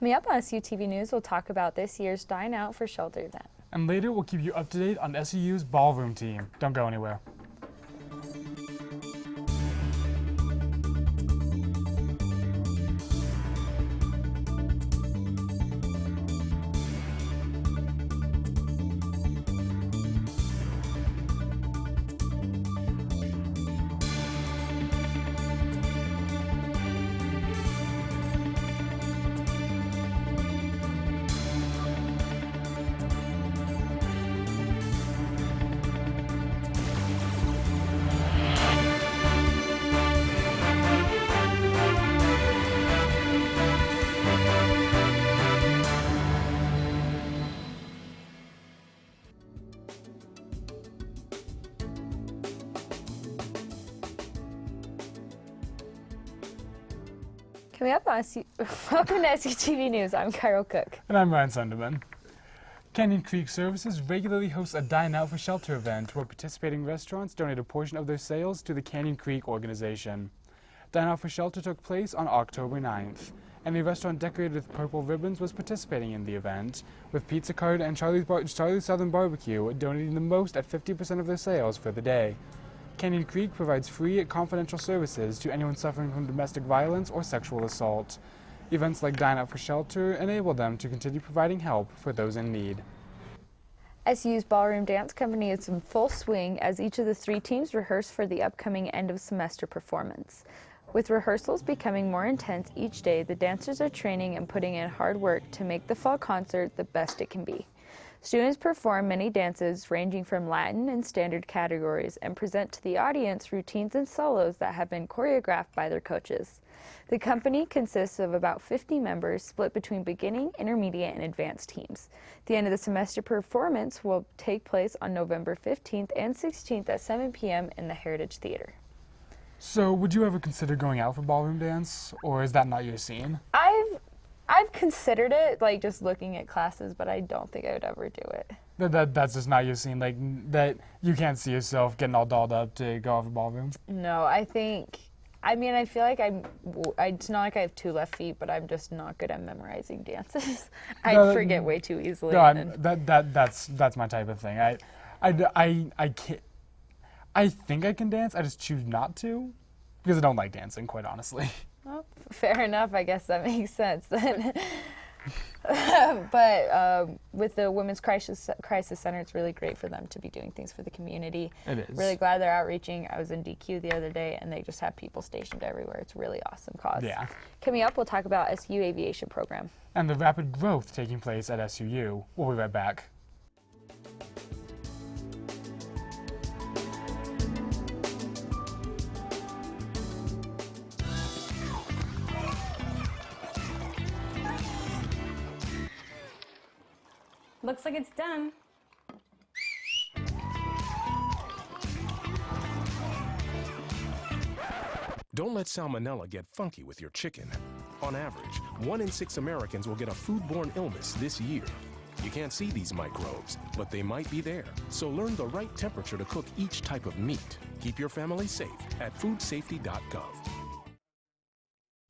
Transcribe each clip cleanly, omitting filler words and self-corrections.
Coming up on SUTV News, we'll talk about this year's Dine Out for Shelter event. And later, we'll keep you up to date on SU's ballroom team. Don't go anywhere. Coming up on welcome to SUTV News. I'm Kyle Cook. And I'm Ryan Sunderman. Canyon Creek Services regularly hosts a Dine Out for Shelter event where participating restaurants donate a portion of their sales to the Canyon Creek organization. Dine Out for Shelter took place on October 9th, and a restaurant decorated with purple ribbons was participating in the event, with Pizza Cart and Charlie's Southern Barbecue donating the most at 50% of their sales for the day. Canyon Creek provides free, confidential services to anyone suffering from domestic violence or sexual assault. Events like Dine Out for Shelter enable them to continue providing help for those in need. SU's ballroom dance company is in full swing as each of the three teams rehearse for the upcoming end-of-semester performance. With rehearsals becoming more intense each day, the dancers are training and putting in hard work to make the fall concert the best it can be. Students perform many dances ranging from Latin and standard categories and present to the audience routines and solos that have been choreographed by their coaches. The company consists of about 50 members split between beginning, intermediate, and advanced teams. The end of the semester performance will take place on November 15th and 16th at 7 p.m. in the Heritage Theater. So, would you ever consider going out for ballroom dance, or is that not your scene? I've considered it, like just looking at classes, but I don't think I would ever do it. That's just not your scene, like that you can't see yourself getting all dolled up to go out for ballroom? No, I feel like it's not like I have two left feet, but I'm just not good at memorizing dances. I forget way too easily. No, that's my type of thing. I can't. I think I can dance. I just choose not to because I don't like dancing, quite honestly. Well, fair enough. I guess that makes sense then. But with the Women's Crisis Center, it's really great for them to be doing things for the community. It is. Really glad they're outreaching. I was in DQ the other day, and they just have people stationed everywhere. It's a really awesome cause. Yeah. Coming up, we'll talk about SU Aviation Program. And the rapid growth taking place at SUU. We'll be right back. Looks like it's done. Don't let salmonella get funky with your chicken. On average, 1 in 6 Americans will get a foodborne illness this year. You can't see these microbes, but they might be there. So learn the right temperature to cook each type of meat. Keep your family safe at foodsafety.gov.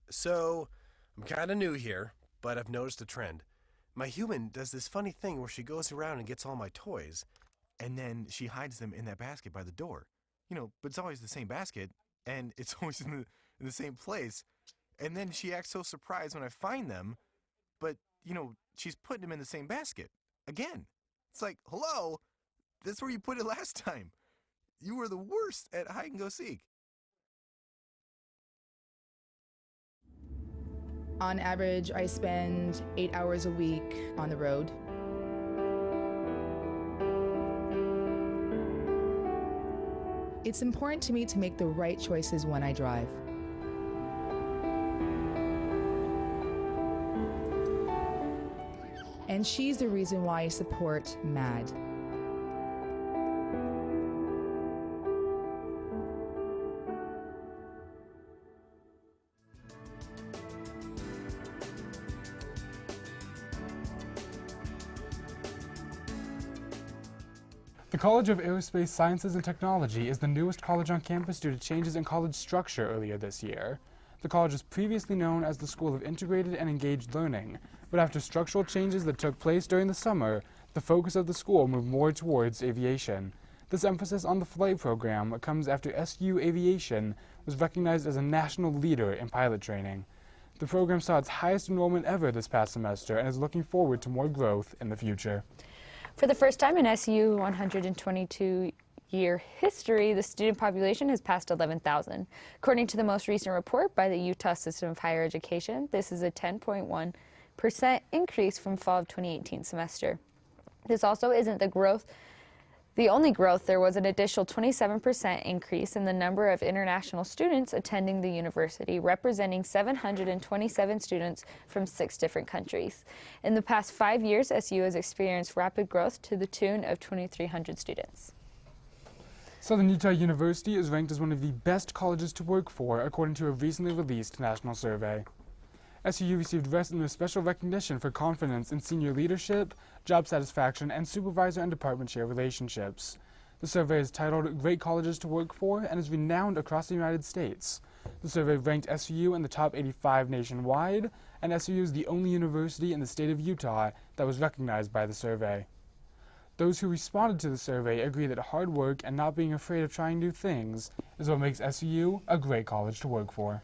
So, I'm kind of new here, but I've noticed a trend. My human does this funny thing where she goes around and gets all my toys, and then she hides them in that basket by the door. You know, but it's always the same basket, and it's always in the same place. And then she acts so surprised when I find them, but, you know, she's putting them in the same basket. Again. It's like, hello, that's where you put it last time. You were the worst at hide and go seek. On average, I spend 8 hours a week on the road. It's important to me to make the right choices when I drive. And she's the reason why I support MAD. The College of Aerospace Sciences and Technology is the newest college on campus due to changes in college structure earlier this year. The college was previously known as the School of Integrated and Engaged Learning, But after structural changes that took place during the summer, the focus of the school moved more towards aviation. This emphasis on the flight program comes after SU Aviation was recognized as a national leader in pilot training. The program saw its highest enrollment ever this past semester and is looking forward to more growth in the future. For the first time in SU 122-year history, the student population has passed 11,000. According to the most recent report by the Utah System of Higher Education, this is a 10.1% increase from fall of 2018 semester. This also isn't the only growth. There was an additional 27% increase in the number of international students attending the university, representing 727 students from 6 different countries. In the past 5 years, SU has experienced rapid growth to the tune of 2,300 students. Southern Utah University is ranked as one of the best colleges to work for, according to a recently released national survey. SUU received special recognition for confidence in senior leadership, job satisfaction, and supervisor and department chair relationships. The survey is titled Great Colleges to Work For and is renowned across the United States. The survey ranked SUU in the top 85 nationwide, and SUU is the only university in the state of Utah that was recognized by the survey. Those who responded to the survey agree that hard work and not being afraid of trying new things is what makes SUU a great college to work for.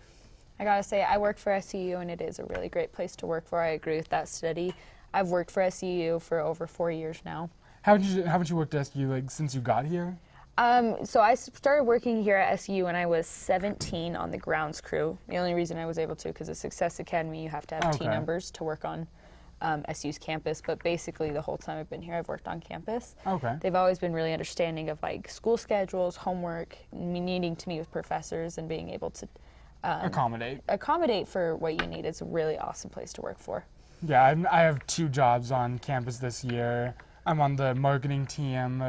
I gotta say, I work for SUU and it is a really great place to work for. I agree with that study. I've worked for SUU for over 4 years now. Haven't you worked at SUU since you got here? So I started working here at SUU when I was 17 on the grounds crew. The only reason I was able to, because of Success Academy, you have to have team members to work on SU's campus. But basically, the whole time I've been here, I've worked on campus. Okay. They've always been really understanding of like school schedules, homework, me needing to meet with professors, and being able to accommodate for what you need. It's a really awesome place to work for. Yeah, I have 2 jobs on campus this year. I'm on the marketing team,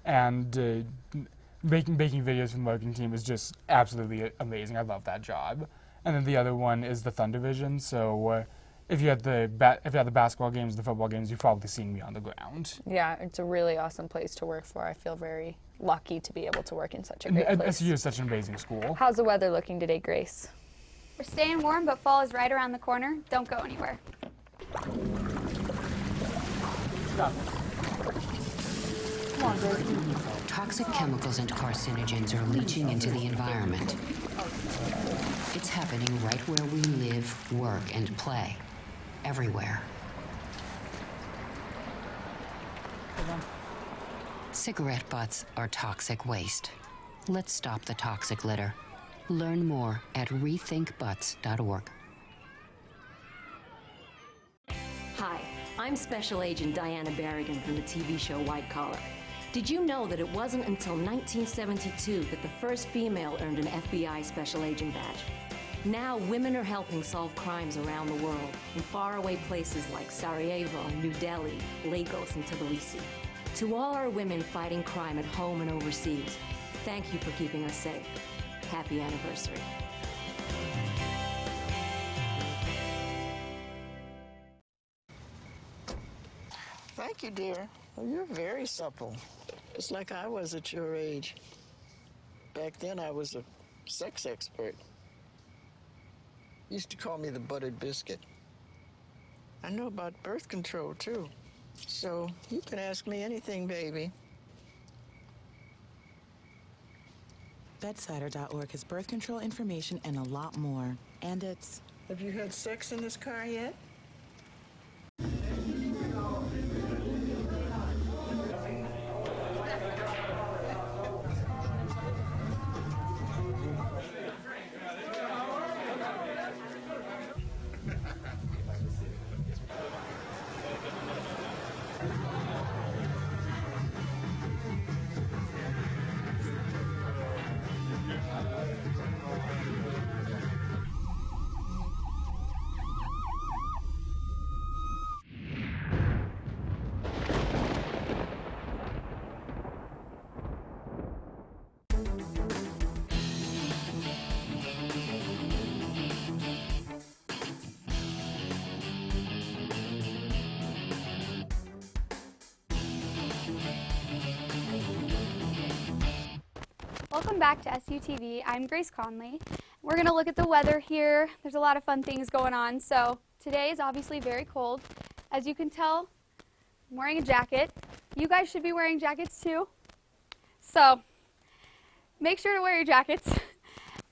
and making videos for the marketing team is just absolutely amazing. I love that job. And then the other one is the Thunder Vision. So if you had the basketball games, the football games, you've probably seen me on the ground. Yeah, it's a really awesome place to work for. I feel very lucky to be able to work in such a great place. SU is such an amazing school. How's the weather looking today, Grace? We're staying warm, but fall is right around the corner. Don't go anywhere. Stop. Come on, Grace. Toxic chemicals and carcinogens are leaching into the environment. It's happening right where we live, work, and play. Everywhere. Cigarette butts are toxic waste. Let's stop the toxic litter. Learn more at rethinkbutts.org. Hi, I'm Special Agent Diana Berrigan from the TV show White Collar. Did you know that it wasn't until 1972 that the first female earned an FBI Special Agent badge? Now, women are helping solve crimes around the world in faraway places like Sarajevo, New Delhi, Lagos, and Tbilisi. To all our women fighting crime at home and overseas, thank you for keeping us safe. Happy anniversary. Thank you, dear. Well, you're very supple, just like I was at your age. Back then, I was a sex expert. Used to call me the buttered biscuit. I know about birth control, too. So you can ask me anything, baby. Bedsider.org has birth control information and a lot more. And it's... Have you had sex in this car yet? Welcome back to SUTV. I'm Grace Conley. We're going to look at the weather here. There's a lot of fun things going on. So today is obviously very cold. As you can tell, I'm wearing a jacket. You guys should be wearing jackets too. So make sure to wear your jackets.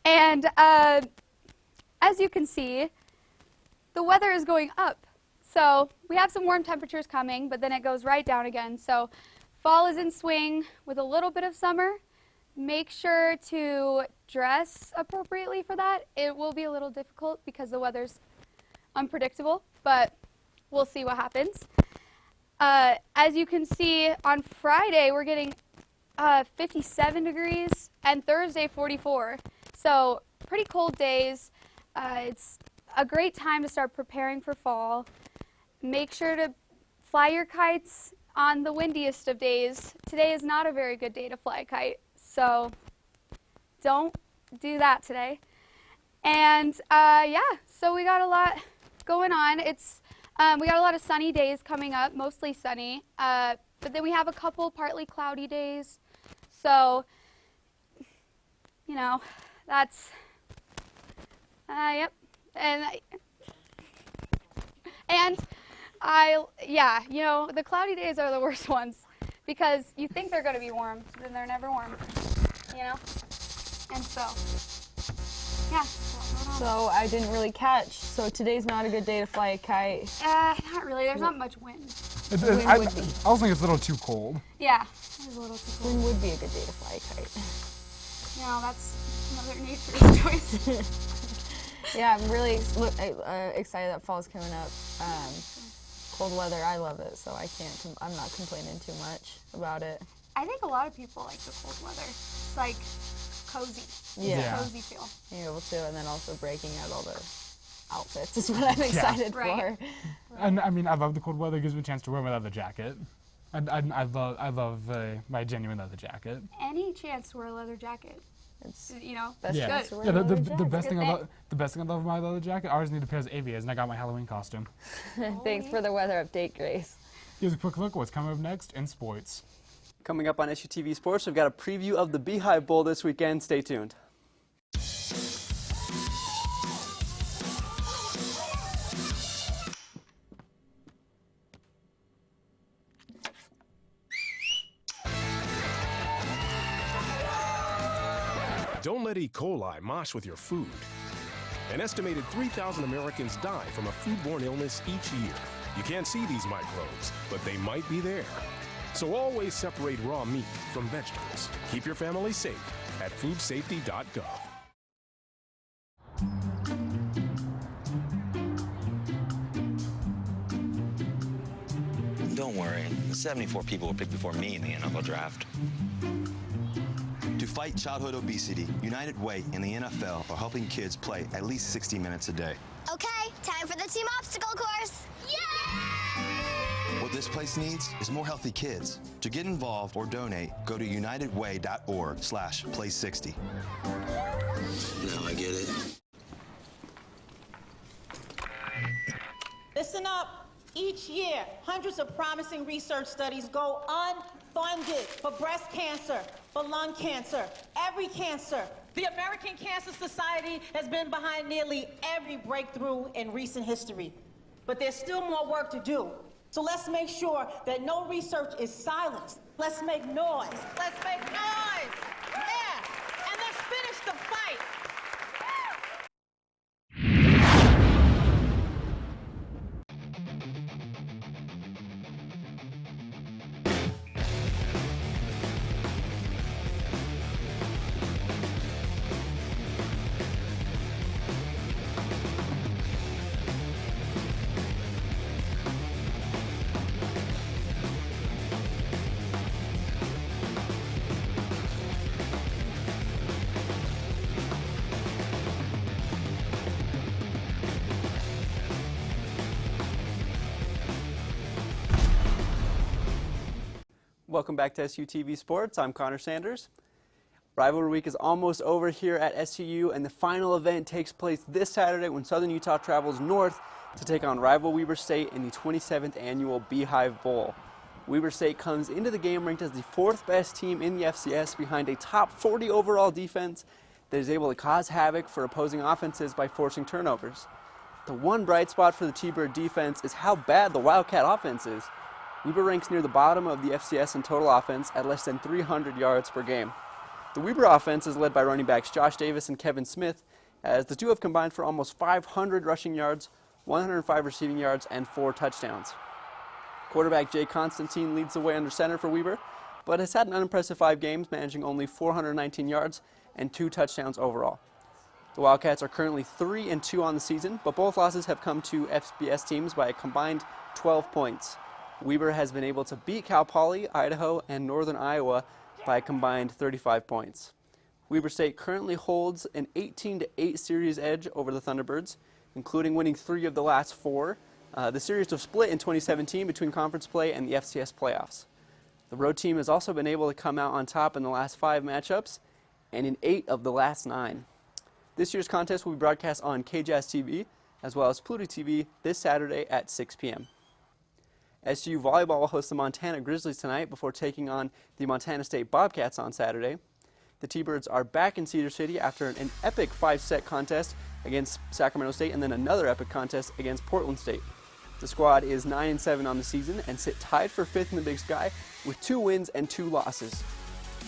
And as you can see, the weather is going up. So we have some warm temperatures coming, but then it goes right down again. So fall is in swing with a little bit of summer. Make sure to dress appropriately for that. It will be a little difficult because the weather's unpredictable, but we'll see what happens. As you can see, on Friday we're getting 57 degrees and Thursday 44. So pretty cold days. It's a great time to start preparing for fall. Make sure to fly your kites on the windiest of days. Today is not a very good day to fly a kite, so don't do that today. And yeah, so we got a lot going on. We got a lot of sunny days coming up, mostly sunny, but then we have a couple partly cloudy days. So, you know, that's, yep. Yeah, you know, the cloudy days are the worst ones because you think they're going to be warm, then they're never warm, you know? And so, yeah. So I didn't really catch. So today's not a good day to fly a kite. Not really. There's not much wind. I also think it's a little too cold. Yeah, it is a little too cold. When would be a good day to fly a kite? You know, that's Mother Nature's choice. Yeah, I'm really excited that fall's coming up. Cold weather, I love it, so I'm not complaining too much about it. I think a lot of people like the cold weather. It's like cozy. Yeah. Cozy feel. Being able to, and then also breaking out all the outfits is what I'm excited for. Right. And I mean, I love the cold weather. It gives me a chance to wear my leather jacket. I love my genuine leather jacket. Any chance to wear a leather jacket, you know, That's Yeah, good. yeah. The best thing I love about my leather jacket. I always need a pair of aviators, and I got my Halloween costume. Thanks for the weather update, Grace. Here's a quick look at what's coming up next in sports. Coming up on SUTV Sports, we've got a preview of the Beehive Bowl this weekend. Stay tuned. Don't let E. coli mosh with your food. An estimated 3,000 Americans die from a foodborne illness each year. You can't see these microbes, but they might be there. So always separate raw meat from vegetables. Keep your family safe at foodsafety.gov. Don't worry, 74 people were picked before me in the NFL draft. To fight childhood obesity, United Way and the NFL are helping kids play at least 60 minutes a day. Okay, time for the team obstacle course. Yay! What this place needs is more healthy kids. To get involved or donate, go to unitedway.org/play60. Now I get it. Listen up. Each year, hundreds of promising research studies go unfunded for breast cancer, for lung cancer, every cancer. The American Cancer Society has been behind nearly every breakthrough in recent history. But there's still more work to do. So let's make sure that no research is silenced. Let's make noise. Let's make noise. Yeah. And let's finish the fight. Welcome back to SUTV Sports. I'm Connor Sanders. Rivalry Week is almost over here at SUU, and the final event takes place this Saturday when Southern Utah travels north to take on rival Weber State in the 27th annual Beehive Bowl. Weber State comes into the game ranked as the 4th best team in the FCS behind a top 40 overall defense that is able to cause havoc for opposing offenses by forcing turnovers. The one bright spot for the T-Bird defense is how bad the Wildcat offense is. Weber ranks near the bottom of the FCS in total offense at less than 300 yards per game. The Weber offense is led by running backs Josh Davis and Kevin Smith, as the two have combined for almost 500 rushing yards, 105 receiving yards, and 4 touchdowns. Quarterback Jay Constantine leads the way under center for Weber, but has had an unimpressive 5 games, managing only 419 yards and 2 touchdowns overall. The Wildcats are currently 3-2 on the season, but both losses have come to FBS teams by a combined 12 points. Weber has been able to beat Cal Poly, Idaho, and Northern Iowa by a combined 35 points. Weber State currently holds an 18-8 series edge over the Thunderbirds, including winning 3 of the last 4. The series was split in 2017 between conference play and the FCS playoffs. The road team has also been able to come out on top in the last 5 matchups and in 8 of the last 9. This year's contest will be broadcast on KJAS TV as well as Pluto TV this Saturday at 6 p.m. SU Volleyball will host the Montana Grizzlies tonight before taking on the Montana State Bobcats on Saturday. The T-Birds are back in Cedar City after an epic 5-set contest against Sacramento State and then another epic contest against Portland State. The squad is 9-7 on the season and sit tied for 5th in the Big Sky with 2 wins and 2 losses.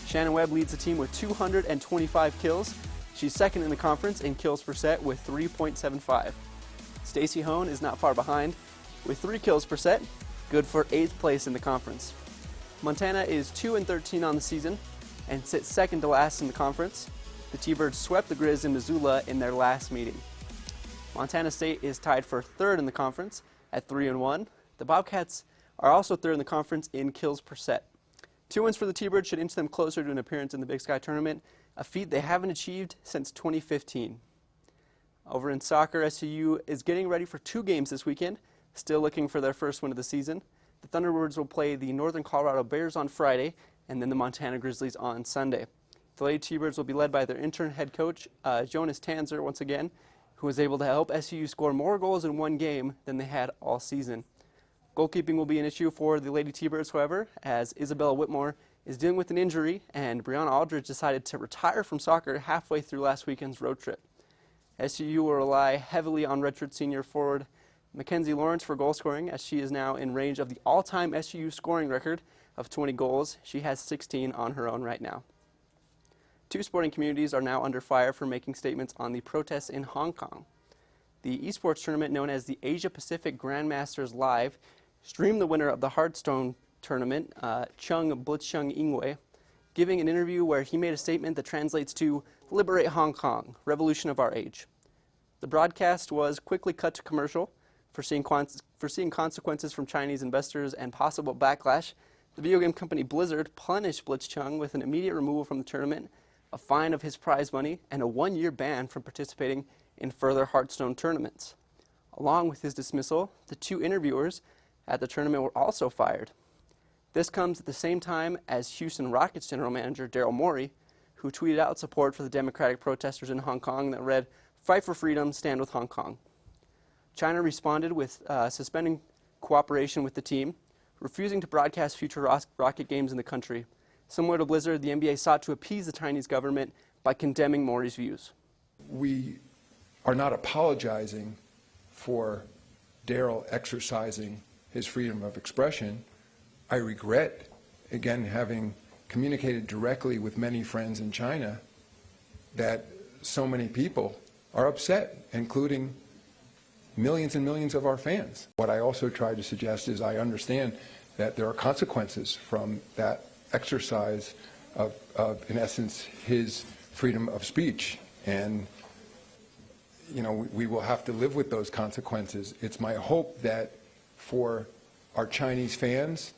Shannon Webb leads the team with 225 kills. She's second in the conference in kills per set with 3.75. Stacy Hone is not far behind with 3 kills per set, good for 8th place in the conference. Montana is 2-13 on the season and sits second to last in the conference. The T-Birds swept the Grizz in Missoula in their last meeting. Montana State is tied for 3rd in the conference at 3-1. The Bobcats are also 3rd in the conference in kills per set. 2 wins for the T-Birds should inch them closer to an appearance in the Big Sky tournament, a feat they haven't achieved since 2015. Over in soccer, SUU is getting ready for 2 games this weekend, still looking for their first win of the season. The Thunderbirds will play the Northern Colorado Bears on Friday and then the Montana Grizzlies on Sunday. The Lady T-Birds will be led by their intern head coach, Jonas Tanzer, once again, who was able to help SUU score more goals in 1 game than they had all season. Goalkeeping will be an issue for the Lady T-Birds, however, as Isabella Whitmore is dealing with an injury and Brianna Aldridge decided to retire from soccer halfway through last weekend's road trip. SUU will rely heavily on redshirt senior forward Mackenzie Lawrence for goal scoring, as she is now in range of the all-time SUU scoring record of 20 goals. She has 16 on her own right now. 2 sporting communities are now under fire for making statements on the protests in Hong Kong. The esports tournament known as the Asia Pacific Grandmasters Live streamed the winner of the Hearthstone tournament, Chung Blitzchung Ingwe, giving an interview where he made a statement that translates to "Liberate Hong Kong, revolution of our age." The broadcast was quickly cut to commercial. Foreseeing consequences from Chinese investors and possible backlash, the video game company Blizzard punished Blitzchung with an immediate removal from the tournament, a fine of his prize money, and a 1-year ban from participating in further Hearthstone tournaments. Along with his dismissal, the 2 interviewers at the tournament were also fired. This comes at the same time as Houston Rockets general manager Daryl Morey, who tweeted out support for the democratic protesters in Hong Kong that read, "Fight for freedom, stand with Hong Kong." China responded with suspending cooperation with the team, refusing to broadcast future rocket games in the country. Similar to Blizzard, the NBA sought to appease the Chinese government by condemning Morey's views. We are not apologizing for Daryl exercising his freedom of expression. I regret, again, having communicated directly with many friends in China, that so many people are upset, including millions and millions of our fans. What I also try to suggest is I understand that there are consequences from that exercise of in essence, his freedom of speech. And, you know, we will have to live with those consequences. It's my hope that for our Chinese fans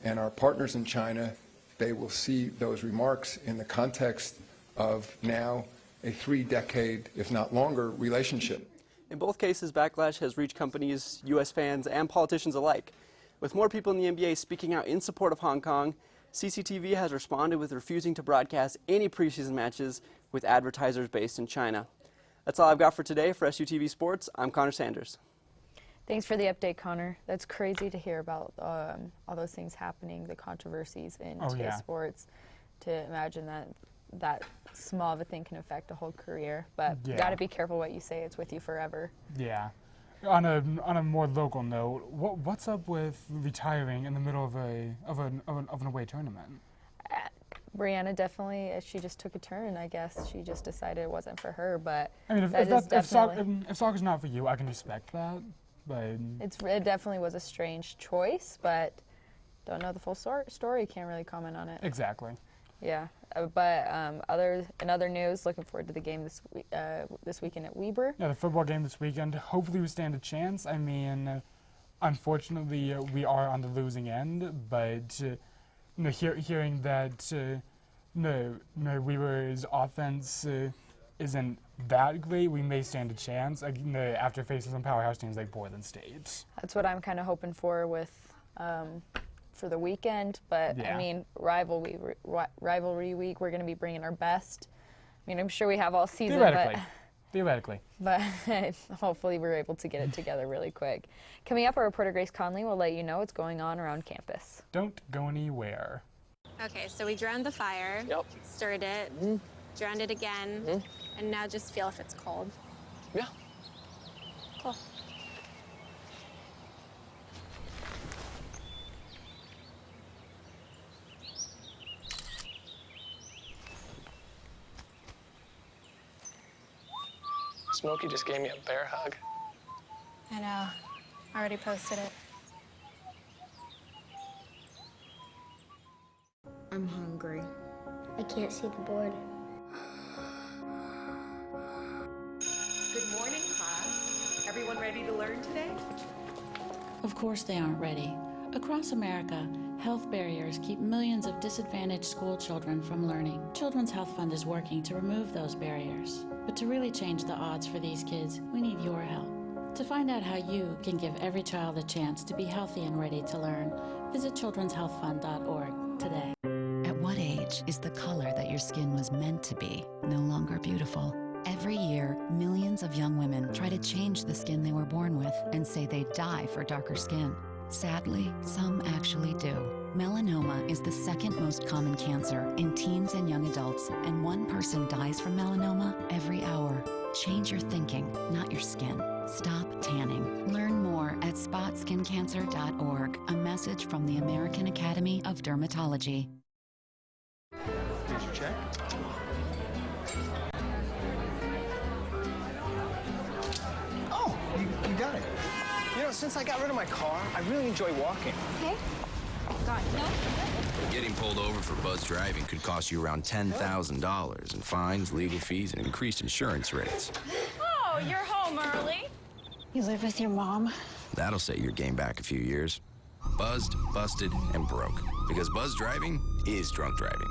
and our partners in China, they will see those remarks in the context of now a 3-decade, if not longer, relationship. In both cases, backlash has reached companies, U.S. fans, and politicians alike. With more people in the NBA speaking out in support of Hong Kong, CCTV has responded with refusing to broadcast any preseason matches with advertisers based in China. That's all I've got for today. For SUTV Sports, I'm Connor Sanders. Thanks for the update, Connor. That's crazy to hear about all those things happening, the controversies in TS sports. To imagine that small of a thing can affect a whole career. But you got to be careful what you say. It's with you forever. Yeah. On a more local note, what's up with retiring in the middle of an away tournament? Brianna definitely, she just took a turn, I guess. She just decided it wasn't for her, but I mean, if soccer's not for you, I can respect that, but... It definitely was a strange choice, but don't know the full story, can't really comment on it. Exactly. Yeah, but in other news, looking forward to the game this weekend at Weber. Yeah, the football game this weekend. Hopefully we stand a chance. I mean, unfortunately, we are on the losing end, but hearing that Weber's offense isn't that great, we may stand a chance after facing some powerhouse teams like Portland State. That's what I'm kind of hoping for for the weekend, but yeah. I mean, rivalry week, we're going to be bringing our best. I mean, I'm sure we have all season, Theoretically. But hopefully we're able to get it together really quick. Coming up, our reporter Grace Conley will let you know what's going on around campus. Don't go anywhere. Okay, so we drowned the fire, stirred it, drowned it again, and now just feel if it's cold. Yeah. Cool. Smokey just gave me a bear hug. I know. I already posted it. I'm hungry. I can't see the board. Good morning, class. Everyone ready to learn today? Of course they aren't ready. Across America, health barriers keep millions of disadvantaged school children from learning. Children's Health Fund is working to remove those barriers. But to really change the odds for these kids, we need your help. To find out how you can give every child a chance to be healthy and ready to learn, visit childrenshealthfund.org today. At what age is the color that your skin was meant to be no longer beautiful? Every year, millions of young women try to change the skin they were born with and say they die for darker skin. Sadly, some actually do. Melanoma is the second most common cancer in teens and young adults, and one person dies from melanoma every hour. Change your thinking, not your skin. Stop tanning. Learn more at spotskincancer.org. A message from the American Academy of Dermatology. Did you check? Oh, you got it. You know, since I got rid of my car, I really enjoy walking. Okay. God, no. Getting pulled over for buzz driving could cost you around $10,000 in fines, legal fees, and increased insurance rates. Oh, you're home early. You live with your mom? That'll set your game back a few years. Buzzed, busted, and broke. Because buzz driving is drunk driving.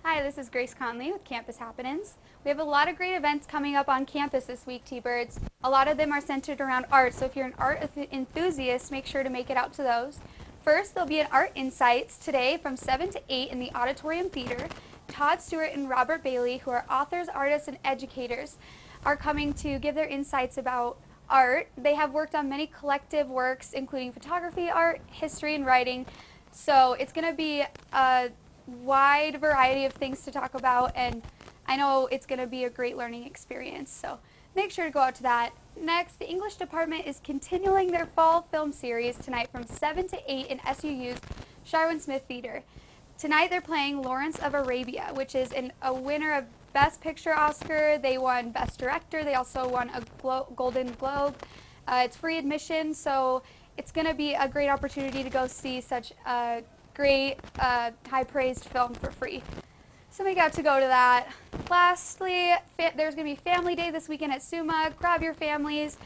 Hi, this is Grace Conley with Campus Happenings. We have a lot of great events coming up on campus this week, T-Birds. A lot of them are centered around art, so if you're an art enthusiast, make sure to make it out to those. First, there'll be an Art Insights today from 7 to 8 in the Auditorium Theater. Todd Stewart and Robert Bailey, who are authors, artists, and educators, are coming to give their insights about art. They have worked on many collective works, including photography, art, history, and writing. So it's going to be a wide variety of things to talk about, and I know it's going to be a great learning experience. So make sure to go out to that. Next, the English department is continuing their fall film series tonight from 7 to 8 in SUU's Sharwin Smith Theater. Tonight they're playing Lawrence of Arabia, which is a winner of Best Picture Oscar. They won Best Director. They also won a Golden Globe. It's free admission, so it's going to be a great opportunity to go see such a great, high-praised film for free. So we got to go to that. Lastly, there's going to be Family Day this weekend at SUMA. Grab your families.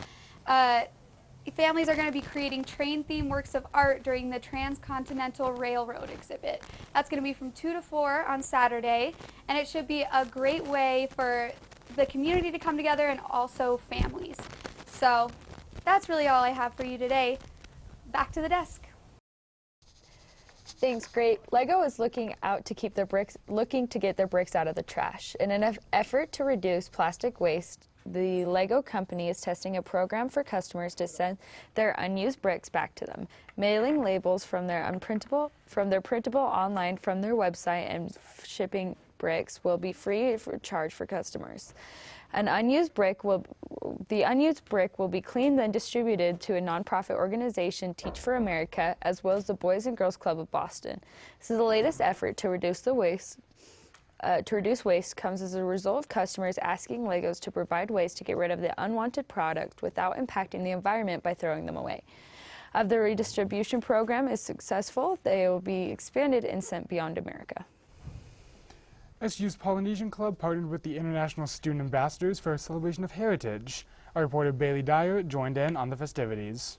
Families are going to be creating train-themed works of art during the Transcontinental Railroad exhibit. That's going to be from 2 to 4 on Saturday, and it should be a great way for the community to come together and also families. So that's really all I have for you today. Back to the desk. Thanks, great. LEGO is looking to get their bricks out of the trash. In an effort to reduce plastic waste, the LEGO company is testing a program for customers to send their unused bricks back to them, mailing labels from their printable online from their website and shipping bricks will be free for charge for customers. The unused brick will be cleaned and distributed to a nonprofit organization, Teach for America, as well as the Boys and Girls Club of Boston. This is the latest effort to reduce waste comes as a result of customers asking Legos to provide ways to get rid of the unwanted product without impacting the environment by throwing them away. If the redistribution program is successful, they will be expanded and sent beyond America. SU's Polynesian Club partnered with the International Student Ambassadors for a celebration of heritage. Our reporter Bailey Dyer joined in on the festivities.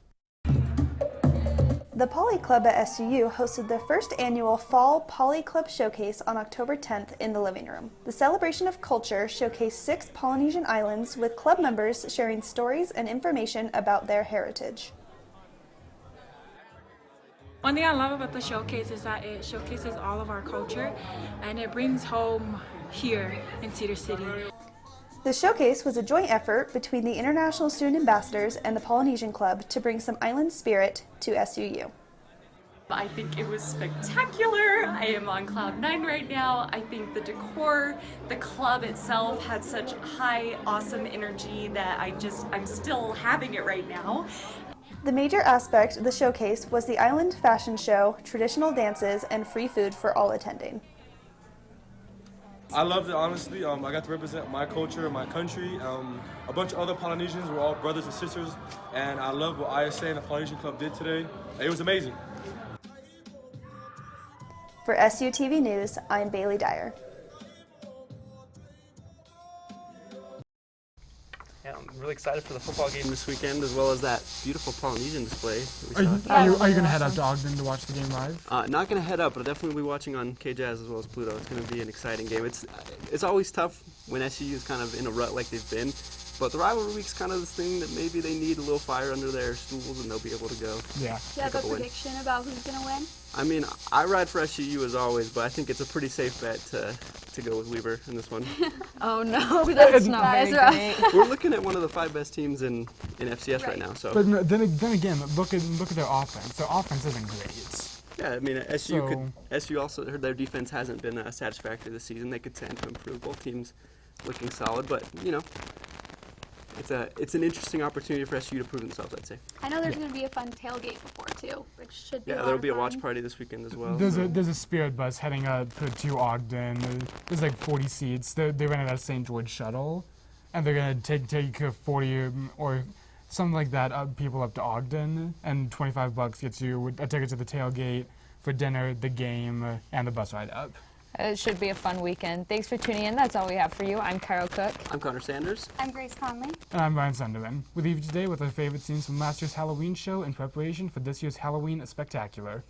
The Poly Club at SUU hosted the first annual Fall Poly Club Showcase on October 10th in the living room. The celebration of culture showcased 6 Polynesian islands with club members sharing stories and information about their heritage. One thing I love about the showcase is that it showcases all of our culture and it brings home here in Cedar City. The showcase was a joint effort between the International Student Ambassadors and the Polynesian Club to bring some island spirit to SUU. I think it was spectacular. I am on cloud 9 right now. I think the decor, the club itself had such high, awesome energy that I'm still having it right now. The major aspect of the showcase was the island fashion show, traditional dances, and free food for all attending. I loved it, honestly. I got to represent my culture, my country. A bunch of other Polynesians were all brothers and sisters, and I love what ISA and the Polynesian Club did today. It was amazing. For SUTV News, I'm Bailey Dyer. Yeah, I'm really excited for the football game this weekend, as well as that beautiful Polynesian display that Are we you, saw. are you going to head up to Ogden to watch the game live? Not going to head up, but I'll definitely be watching on KJazz as well as Pluto. It's going to be an exciting game. It's always tough when SUU is kind of in a rut like they've been, but the rivalry week's kind of this thing that maybe they need a little fire under their stools and they'll be able to go. Do Yeah. you have a prediction about who's going to win? I mean, I ride for SUU as always, but I think it's a pretty safe bet to go with Weber in this one. Oh no, that's not very great. We're looking at one of the 5 best teams in FCS right now. So. But then again, look at their offense. Their offense isn't great. Yeah, I mean, SU also, their defense hasn't been satisfactory this season. They could stand to improve. Both teams looking solid, but you know, it's an interesting opportunity for SU to prove themselves, I'd say. I know there's going to be a fun tailgate before too, which should be a lot there'll be of a watch fun. party this weekend as well. There's a spirit bus heading up to Ogden. There's like 40 seats. They rented that St. George shuttle, and they're gonna take 40 or something like that people up to Ogden, and $25 gets you a ticket to the tailgate for dinner, the game, and the bus ride up. It should be a fun weekend. Thanks for tuning in. That's all we have for you. I'm Carol Cook. I'm Connor Sanders. I'm Grace Conley. And I'm Ryan Sunderman. We leave you today with our favorite scenes from last year's Halloween show in preparation for this year's Halloween Spectacular.